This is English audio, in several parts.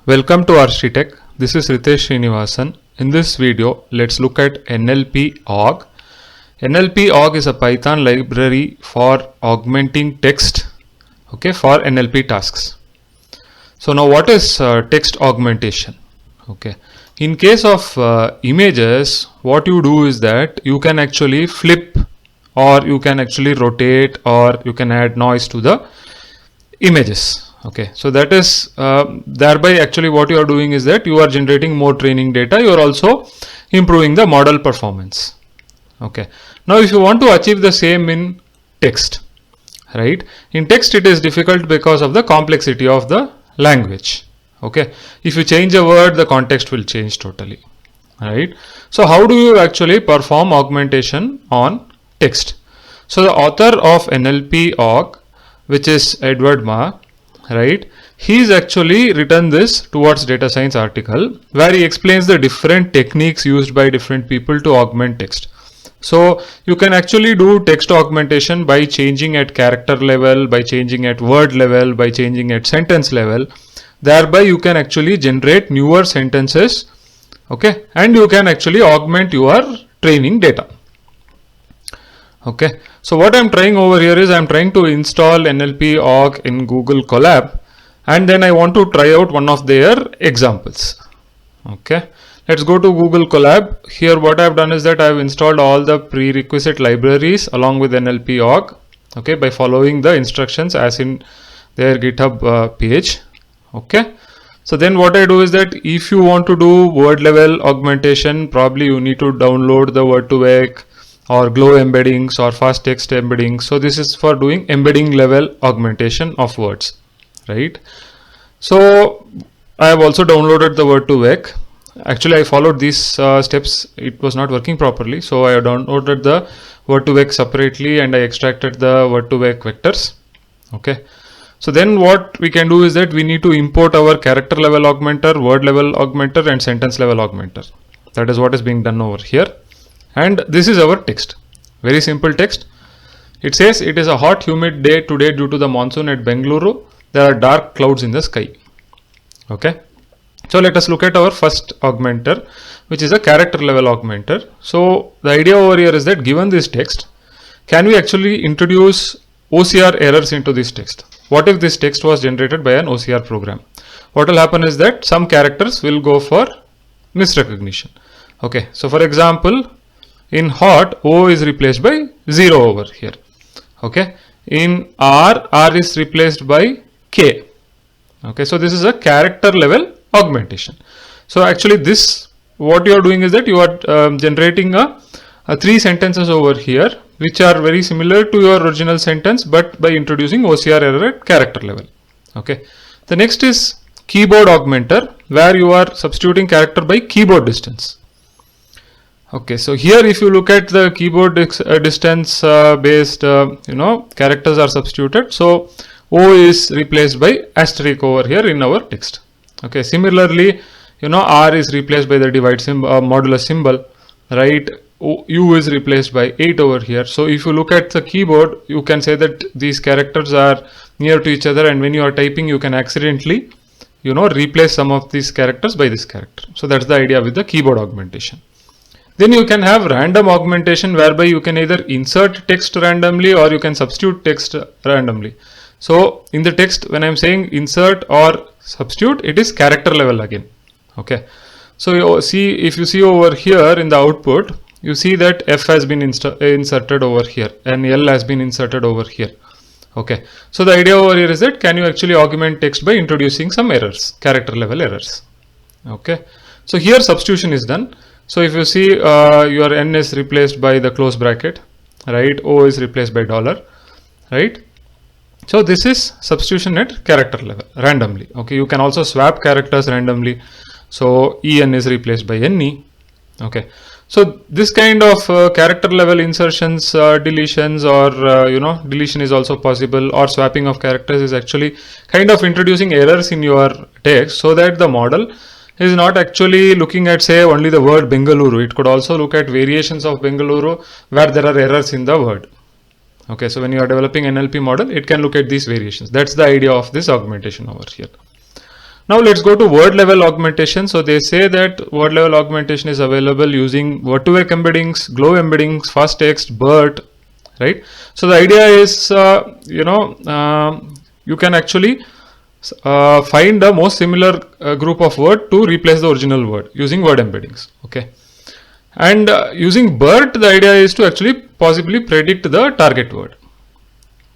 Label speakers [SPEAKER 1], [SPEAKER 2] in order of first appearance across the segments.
[SPEAKER 1] Welcome to Architech. This is Ritesh Srinivasan. In this video, let's look at NLP-Aug. NLP-Aug is a Python library for augmenting text, for NLP tasks. So now what is text augmentation? In case of images, what you do is that you can actually flip, or you can actually rotate, or you can add noise to the images. So that is thereby actually what you are doing is that you are generating more training data. You are also improving the model performance. Now if you want to achieve the same in text, right? In text it is difficult because of the complexity of the language. If you change a word, the context will change totally, right? So how do you actually perform augmentation on text? So the author of NLP-Aug, which is Edward Ma, right, he's actually written this towards data science article where he explains the different techniques used by different people to augment text. So you can actually do text augmentation by changing at character level, by changing at word level, by changing at sentence level. Thereby you can actually generate newer sentences, and you can actually augment your training data. So what I'm trying over here is I'm trying to install NLP-Aug in Google Colab, and then I want to try out one of their examples. Let's go to Google Colab. Here what I've done is that I've installed all the prerequisite libraries along with NLP-Aug, by following the instructions as in their GitHub page. So then what I do is that if you want to do word level augmentation, probably you need to download the Word2Vec or Glow embeddings or fast text embeddings. So this is for doing embedding level augmentation of words, right? So I have also downloaded the Word2Vec. Actually I followed these steps. It was not working properly, so I downloaded the Word2Vec separately and I extracted the Word2Vec vectors. So then what we can do is that we need to import our character level augmenter, word level augmenter and sentence level augmenter. That is what is being done over here. And this is our text, very simple text. It says it is a hot humid day today due to the monsoon at Bengaluru. There are dark clouds in the sky. So let us look at our first augmenter, which is a character level augmenter. So the idea over here is that given this text, can we actually introduce OCR errors into this text? What if this text was generated by an OCR program? What will happen is that some characters will go for misrecognition. So for example, in hot, O is replaced by 0 over here. In R is replaced by K. So this is a character level augmentation. So actually this, what you are doing is that you are generating a 3 sentences over here, which are very similar to your original sentence, but by introducing OCR error at character level. The next is keyboard augmenter, where you are substituting character by keyboard distance. So here if you look at the keyboard distance based, characters are substituted. So O is replaced by asterisk over here in our text. Similarly, R is replaced by the divide symbol, modulus symbol, right? U is replaced by 8 over here. So if you look at the keyboard, you can say that these characters are near to each other, and when you are typing, you can accidentally, replace some of these characters by this character. So that's the idea with the keyboard augmentation. Then you can have random augmentation, whereby you can either insert text randomly or you can substitute text randomly. So in the text, when I'm saying insert or substitute, it is character level again. So you see, if you see over here in the output, you see that F has been inserted over here and L has been inserted over here. So the idea over here is that can you actually augment text by introducing some errors, character level errors. So here substitution is done. So if you see your N is replaced by the close bracket, right? O is replaced by $, right? So this is substitution at character level randomly. You can also swap characters randomly. So En is replaced by Ne. So this kind of character level insertions, deletions, or deletion is also possible, or swapping of characters is actually kind of introducing errors in your text, so that the model is not actually looking at, say, only the word Bengaluru. It could also look at variations of Bengaluru where there are errors in the word. So when you are developing NLP model, it can look at these variations. That's the idea of this augmentation over here. Now let's go to word level augmentation. So they say that word level augmentation is available using Word2Vec embeddings, Glow embeddings, fast text, BERT, right? So the idea is, you can actually find the most similar group of word to replace the original word using word embeddings. Okay, and using BERT, the idea is to actually possibly predict the target word.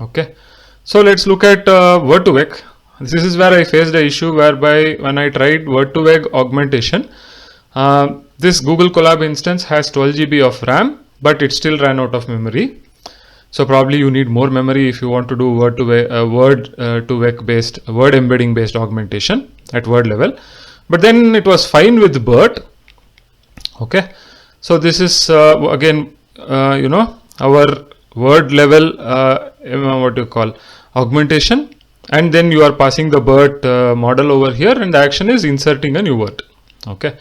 [SPEAKER 1] Okay, so let's look at Word2Vec. This is where I faced the issue whereby when I tried Word2Vec augmentation, this Google Colab instance has 12 GB of RAM, but it still ran out of memory. So probably you need more memory if you want to do Word2Vec based, word embedding based augmentation at word level. But then it was fine with BERT. Okay, so this is again, our word level, what you call augmentation, and then you are passing the BERT model over here, and the action is inserting a new word. Okay,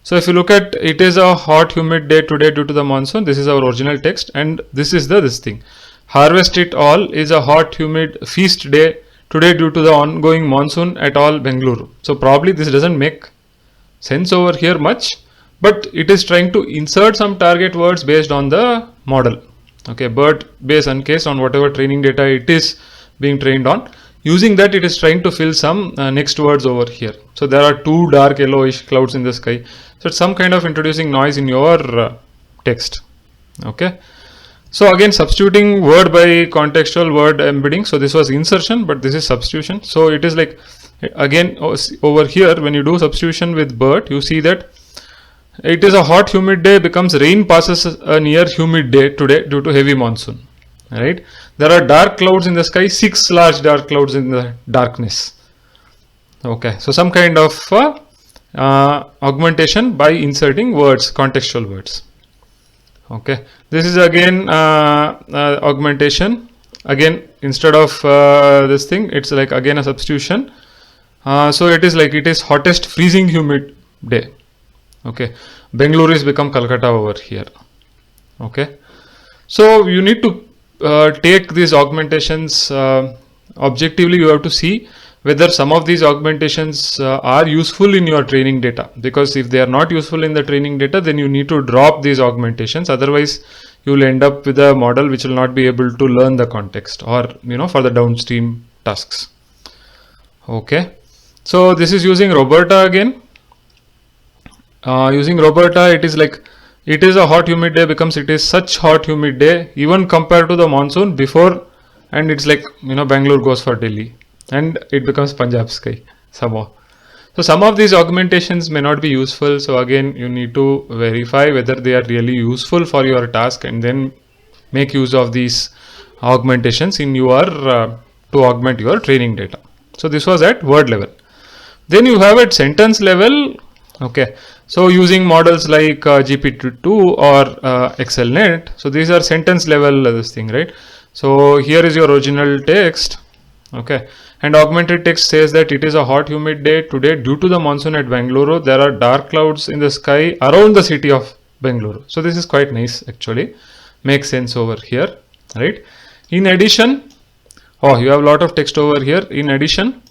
[SPEAKER 1] so if you look at, it is a hot humid day today due to the monsoon. This is our original text, and this is this thing. Harvest it all is a hot humid feast day today due to the ongoing monsoon at all Bengaluru. So probably this doesn't make sense over here much, but it is trying to insert some target words based on the model. Okay, BERT based uncased on whatever training data it is being trained on. Using that, it is trying to fill some next words over here. So there are two dark yellowish clouds in the sky. So it's some kind of introducing noise in your text. Okay, so again substituting word by contextual word embedding. So this was insertion, but this is substitution. So it is like, again over here when you do substitution with BERT, you see that it is a hot humid day becomes rain passes a near humid day today due to heavy monsoon. Right, there are dark clouds in the sky, 6 large dark clouds in the darkness. Okay, so some kind of augmentation by inserting words, contextual words. Okay, this is again augmentation. Again, instead of this thing, it's like again a substitution. So it is like, it is hottest freezing humid day. Okay, Bengaluru is become Calcutta over here. Okay, so you need to take these augmentations objectively. You have to see whether some of these augmentations are useful in your training data, because if they are not useful in the training data, then you need to drop these augmentations. Otherwise you will end up with a model which will not be able to learn the context, or for the downstream tasks. Okay, so this is using Roberta again. Using Roberta, it is like, it is a hot humid day becomes it is such hot humid day even compared to the monsoon before, and it's like Bangalore goes for Delhi, and it becomes Punjab sky somehow. So some of these augmentations may not be useful. So again you need to verify whether they are really useful for your task, and then make use of these augmentations in your to augment your training data. So this was at word level. Then you have at sentence level. Okay, so using models like GPT-2 or ExcelNet. So these are sentence level this thing, right? So here is your original text. Okay, and augmented text says that it is a hot humid day today due to the monsoon at Bengaluru. There are dark clouds in the sky around the city of Bengaluru. So this is quite nice actually, makes sense over here, right? In addition, you have a lot of text over here. In addition,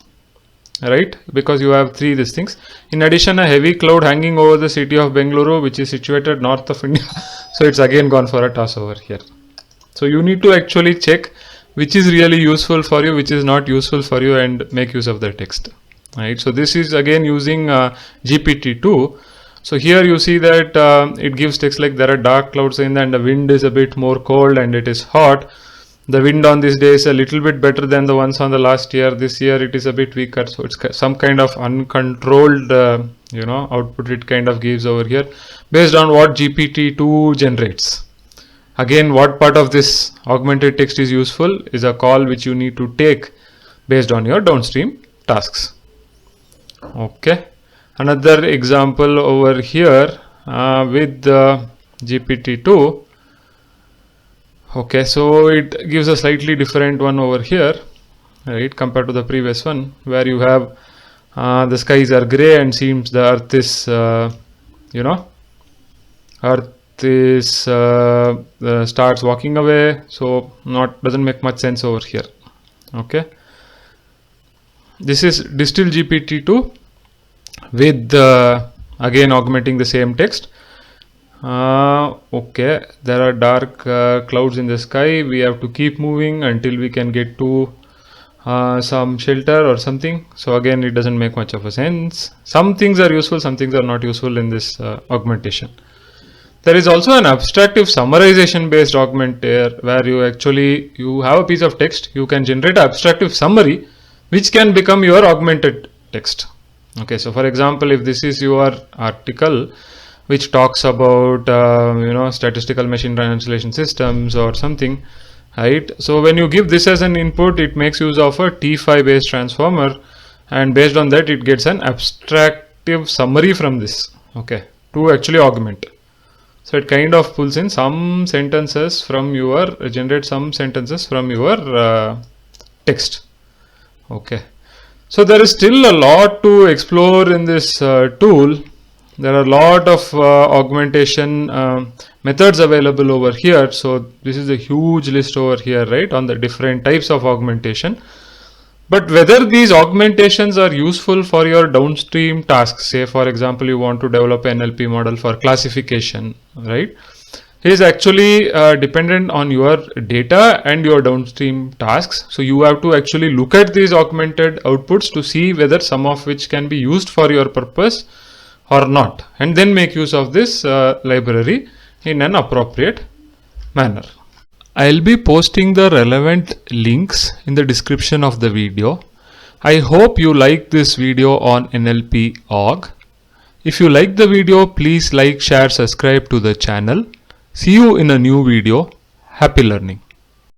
[SPEAKER 1] right, because you have three these things. In addition, a heavy cloud hanging over the city of Bengaluru, which is situated north of India. So it's again gone for a toss over here. So you need to actually check which is really useful for you, which is not useful for you, and make use of the text. Right. So this is again using GPT-2. So here you see that it gives text like there are dark clouds in, and the wind is a bit more cold and it is hot. The wind on this day is a little bit better than the ones on the last year. This year it is a bit weaker. So it's some kind of uncontrolled output it kind of gives over here based on what GPT-2 generates. Again, what part of this augmented text is useful is a call which you need to take based on your downstream tasks. Okay, another example over here with GPT-2. Okay, so it gives a slightly different one over here, right, compared to the previous one, where you have the skies are gray and seems the earth is starts walking away. So doesn't make much sense over here. Okay, this is Distill GPT-2. with again augmenting the same text. Okay, there are dark clouds in the sky. We have to keep moving until we can get to some shelter or something. So again, it doesn't make much of a sense. Some things are useful, some things are not useful in this augmentation. There is also an abstractive summarization based augmenter where you have a piece of text, you can generate an abstractive summary which can become your augmented text. Okay, so for example, if this is your article which talks about statistical machine translation systems or something, right? So when you give this as an input, it makes use of a T5 based transformer, and based on that it gets an abstractive summary from this, okay, to actually augment. So it kind of pulls in some sentences from your generate some sentences from your text. Okay, so there is still a lot to explore in this tool. There are a lot of augmentation methods available over here. So this is a huge list over here, right, on the different types of augmentation. But whether these augmentations are useful for your downstream tasks, say for example you want to develop an NLP model for classification, right, is actually dependent on your data and your downstream tasks. So you have to actually look at these augmented outputs to see whether some of which can be used for your purpose or not, and then make use of this library in an appropriate manner. I'll be posting the relevant links in the description of the video. I hope you like this video on NLP.org. If you like the video, please like, share, subscribe to the channel. See you in a new video. Happy learning.